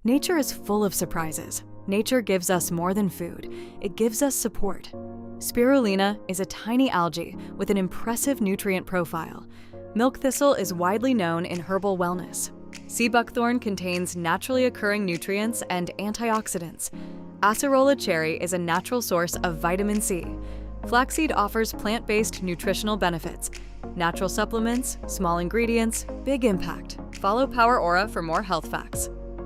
Nature is full of surprises. Nature gives us more than food. It gives us support. Spirulina is a tiny algae with an impressive nutrient profile. Milk thistle is widely known in herbal wellness. Sea buckthorn contains naturally occurring nutrients and antioxidants. Acerola cherry is a natural source of vitamin C. Flaxseed offers plant-based nutritional benefits. Natural supplements, small ingredients, big impact. Follow poweraura for more health facts.